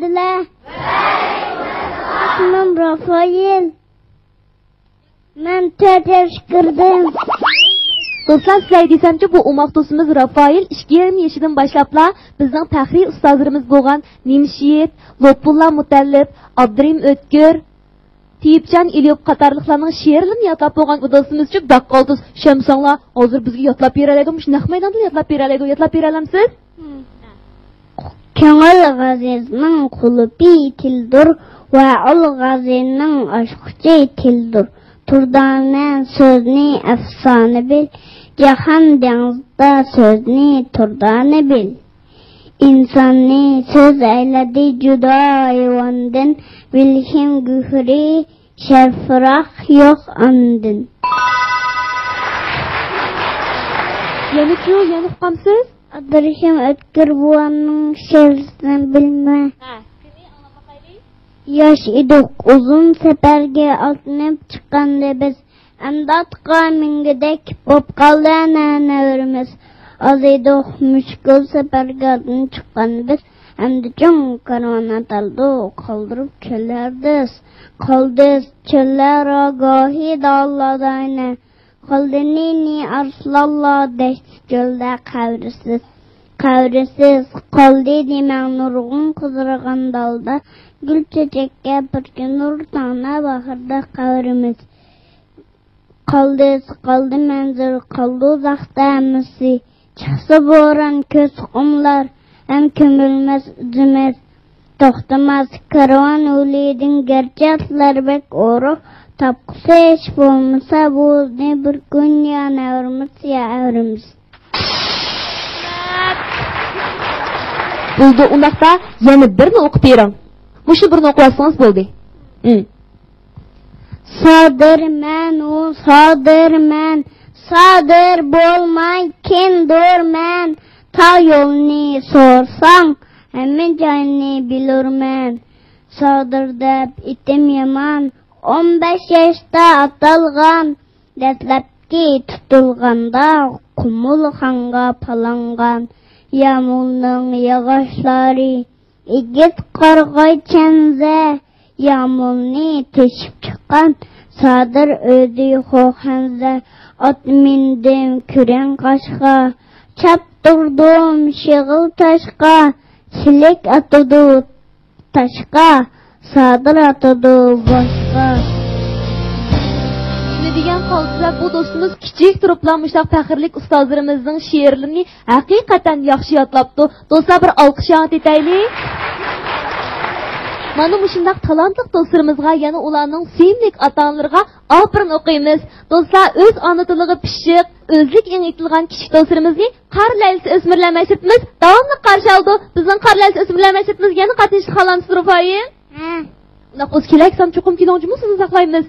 dediler. İsmim Rafael. Ben 4 yaş kırdım. Dostlar, sizler desemki bu umaq dostumuz Rafael 2,5 yaşından başlapla bizning faxriy ustozlarimiz bo'lgan Nimshiyet, Lotfulla Mutallib, Abdurim O'tkir, Tiyipjan Ilyop qatorliqlarning she'rlarini yodlab bo'lgan bu dostumuz uchun baqqoldiz Shamsonlar hozir bizga yodlab beralaydi. Shunday maydonda yodlab beralaydi. Yodlab bera olamsiz? Köngül gazizning qulubi tildir va ul gazizning aşkçı tildir. Turdanen sözünü efsane bil, Cihan denizde sözünü turdane bil. İnsanı söz eyledi cüda hayvandan, Bilhim gühri şerfrak yok andın. Yani şu, yani uqqamsiz? Abdurim O'tkir buvanın şe'rini bilme. Yaş idik uzun seferge atlanıp çıkandı biz. Emdatqa mingidek bop qaldı ananəvrimiz. Az idik müşkül seferge atlanıp çıkan biz. Emdi çoğun karvanat aldı kaldırıp çöllerdiz. Kaldiz çöller agahi dağladayna. Kaldinini arslallah deşti çölde kavrisiz. Kavrisiz kaldı demen nurgun kızırgan dalda. Gül çiçekке bir gün nur tana bakırda kavrimiz. Kaldı menzil, kaldı uzakta emisi. Çıksa boran köz kumlar, hem kömülmez üzümez. Toxtamaz karvan uliydin, gerçi atlar bek oru. Tapkısa eş bulmasa bu ne bir gün ya nevrimiz ya evrimiz. Buldu undaqda yana birini o'qib bering. Mushu birini o'qisangiz bo'ldi. Sadirman o sadirman, sadir bo'lmay kindurman. Ta yo'lni so'rsang, hamma joyni bilurman. Sadir deb itim yaman, 15 yaşta atalgan, dastlabki tutilganda Qumul xanga palangan. Yağmurning yog'ochlari igit qarg'ay chanza, yağmurni teshib chiqqan Sadir o'zi xo'xanza. Ot mindim kurang qashqa, chap turdim shig'il tashqa. Chilik atadi tashqa, Sadir atadi boshqa. Degan holda bu do'stimiz kichik turiblanmışlar faxrlik ustozlarimizning she'rlarini haqiqatan yaxshi yodlabdi. Do'stlar, bir olqish etaylik. Mana shundaq talantli do'stlarimizga, yana ularning sevimli ota-onalariga opirin o'qiymiz. Do'stlar, o'z ona tiliga pishiq, o'zlik etilgan kichik do'stlarimizni Qarlaylis o'smirlar masjidimiz davomli qarshi oldi. Bizning Qarlaylis o'smirlar masjidimizga yana qatnashib qolamiz, Rufoyim. Naqos kelak sam cho'qim kelonjimiz sizni saqlaymiz.